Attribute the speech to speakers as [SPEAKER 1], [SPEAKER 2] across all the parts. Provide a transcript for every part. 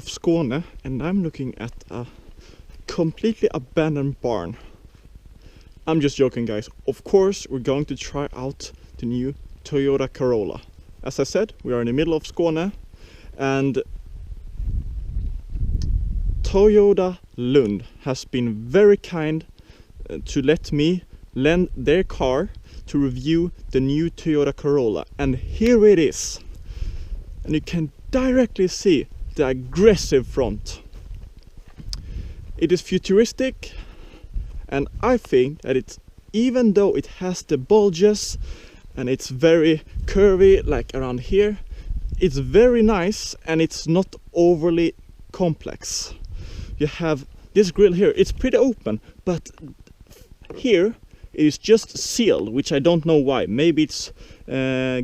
[SPEAKER 1] of Skåne and I'm looking at a completely abandoned barn. I'm just joking, guys. Of course, we're going to try out the new Toyota Corolla. As I said, we are in the middle of Skåne, and Toyota Lund has been very kind to let me lend their car to review the new Toyota Corolla, and here it is. And you can directly see the aggressive front. It is futuristic, and I think that it's, even though it has the bulges and it's very curvy like around here, it's very nice and it's not overly complex. You have this grille here, it's pretty open, but here it is just sealed, which I don't know why. Maybe it's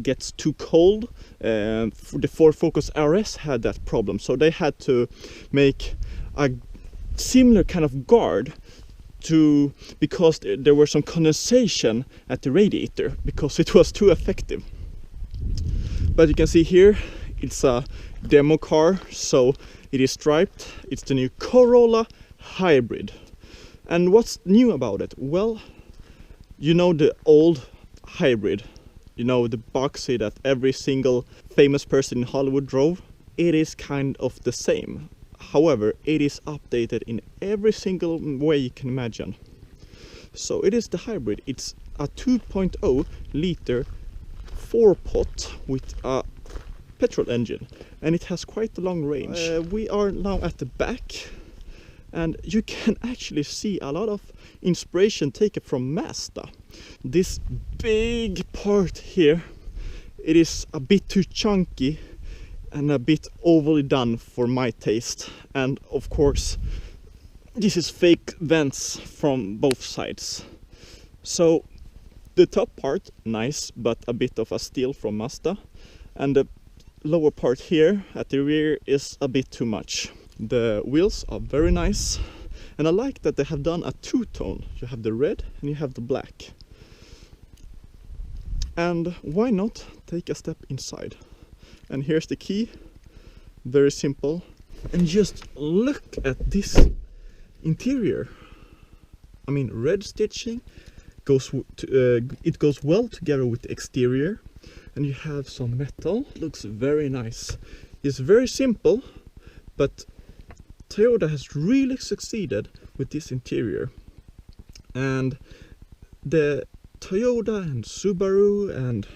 [SPEAKER 1] gets too cold. The Ford Focus RS had that problem, so they had to make a similar kind of guard because there was some condensation at the radiator because it was too effective. But you can see here it's a demo car, so it is striped. It's the new Corolla Hybrid. And what's new about it? Well, you know the old Hybrid, you know, the boxy that every single famous person in Hollywood drove. It is kind of the same. However, it is updated in every single way you can imagine. So it is the Hybrid. It's a 2.0 liter 4-pot with a petrol engine, and it has quite a long range. We are now at the back, and you can actually see a lot of inspiration taken from Mazda. This big part here, it is a bit too chunky and a bit overly done for my taste. And of course, this is fake vents from both sides. So the top part, nice, but a bit of a steal from Mazda. And the lower part here at the rear is a bit too much. The wheels are very nice, and I like that they have done a two-tone. You have the red and you have the black. And why not take a step inside? And here's the key, very simple. And just look at this interior. I mean, red stitching goes it goes well together with the exterior. And you have some metal, looks very nice. It's very simple, but Toyota has really succeeded with this interior. And the Toyota and Subaru and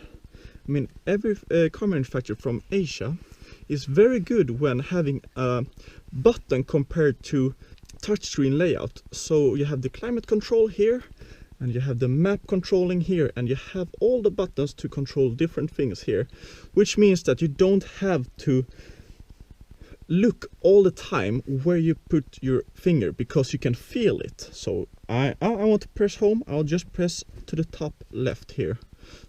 [SPEAKER 1] I mean every car manufacturer from Asia is very good when having a button compared to touchscreen layout. So you have the climate control here, and you have the map controlling here, and you have all the buttons to control different things here, which means that you don't have to look all the time where you put your finger, because you can feel it. So I want to press home, I'll just press to the top left here.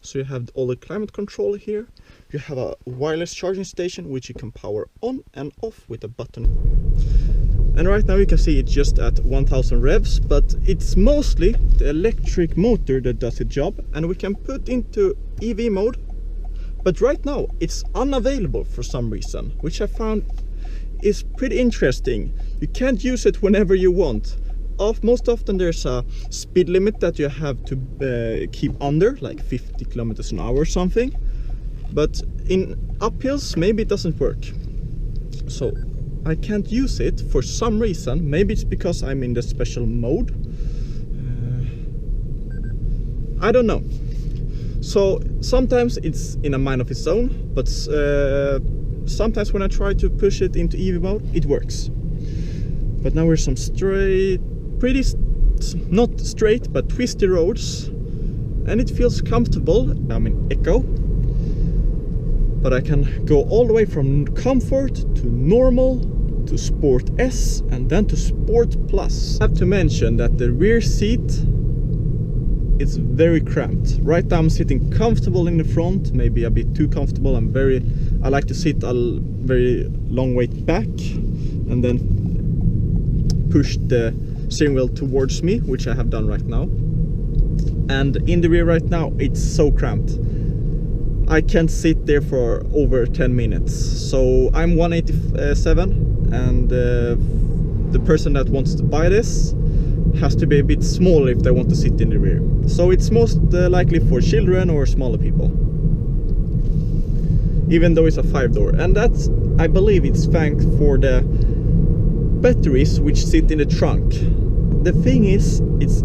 [SPEAKER 1] So you have all the climate control here. You have a wireless charging station which you can power on and off with a button. And right now you can see it's just at 1000 revs, but it's mostly the electric motor that does the job, and we can put into EV mode. But right now it's unavailable for some reason, which I found is pretty interesting. You can't use it whenever you want. Most often there's a speed limit that you have to keep under, like 50 kilometers an hour or something. But in uphills, maybe it doesn't work. So I can't use it for some reason. Maybe it's because I'm in the special mode. I don't know. So sometimes it's in a mind of its own, but sometimes when I try to push it into EV mode, it works. But now we're some not straight, but twisty roads, and it feels comfortable. I'm in Eco, but I can go all the way from comfort to normal to Sport S and then to Sport Plus. I have to mention that the rear seat is very cramped. Right now I'm sitting comfortable in the front, maybe a bit too comfortable. I like to sit a very long way back and then push the steering wheel towards me, which I have done right now. And in the rear right now it's so cramped. I can't sit there for over 10 minutes. So I'm 187 and the person that wants to buy this has to be a bit smaller if they want to sit in the rear. So it's most likely for children or smaller people, even though it's a 5-door. And that's, I believe, it's thanks for the batteries which sit in the trunk. The thing is, it's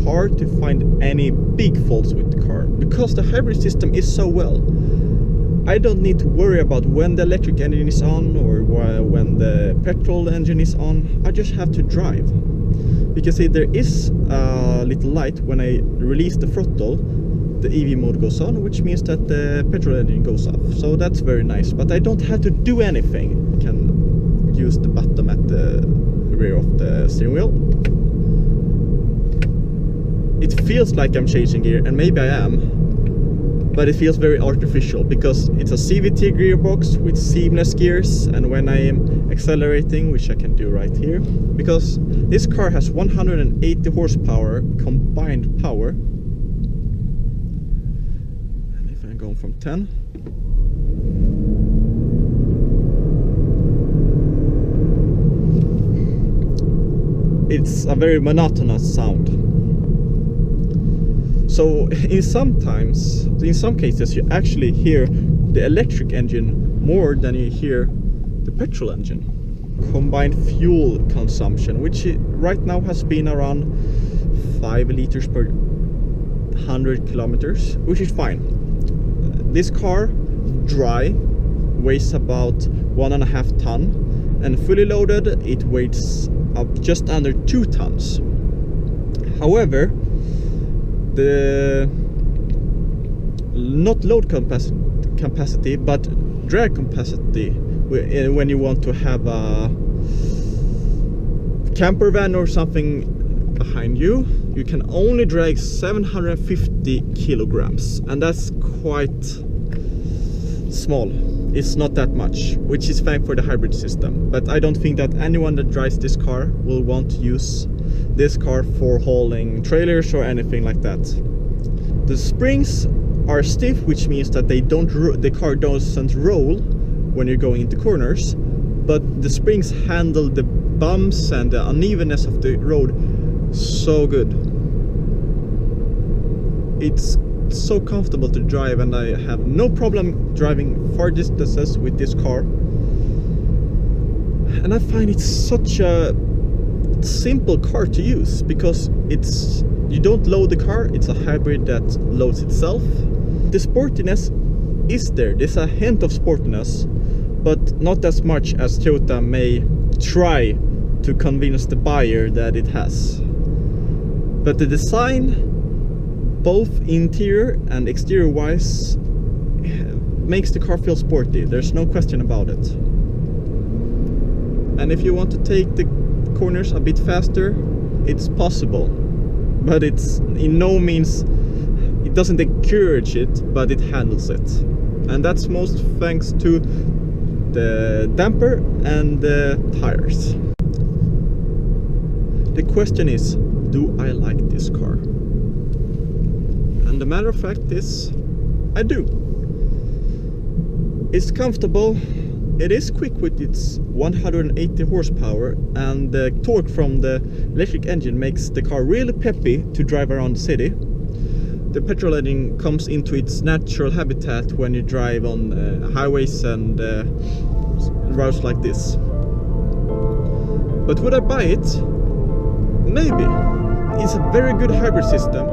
[SPEAKER 1] hard to find any big faults with the car because the hybrid system is so well. I don't need to worry about when the electric engine is on or when the petrol engine is on. I just have to drive. You can see there is a little light when I release the throttle. The EV mode goes on, which means that the petrol engine goes off. So that's very nice, but I don't have to do anything. I can use the button at the rear of the steering wheel. It feels like I'm changing gear, and maybe I am, but it feels very artificial because it's a CVT gearbox with seamless gears, and when I am accelerating, which I can do right here, because this car has 180 horsepower combined power. And if I'm going from 10, it's a very monotonous sound. So in some cases you actually hear the electric engine more than you hear the petrol engine. Combined fuel consumption, which right now has been around 5 liters per 100 kilometers, which is fine. This car dry weighs about 1.5 tons, and fully loaded it weighs up just under 2 tons. However, the not load capacity but drag capacity, when you want to have a camper van or something behind you, you can only drag 750 kilograms, and that's quite small. It's not that much, which is fine for the hybrid system, but I don't think that anyone that drives this car will want to use this car for hauling trailers or anything like that. The springs are stiff, which means that the car doesn't roll when you're going into corners, but the springs handle the bumps and the unevenness of the road so good. It's so comfortable to drive, and I have no problem driving far distances with this car. And I find it's such a simple car to use because you don't load the car, it's a hybrid that loads itself. The sportiness is there. There's a hint of sportiness, but not as much as Toyota may try to convince the buyer that it has. But the design, both interior and exterior wise, makes the car feel sporty. There's no question about it. And if you want to take the corners a bit faster, it's possible, but it's in no means, it doesn't encourage it, but it handles it. And that's most thanks to the damper and the tires. The question is, do I like this car? And the matter of fact is, I do. It's comfortable. It is quick with its 180 horsepower, and the torque from the electric engine makes the car really peppy to drive around the city. The petrol engine comes into its natural habitat when you drive on highways and routes like this. But would I buy it? Maybe. It's a very good hybrid system.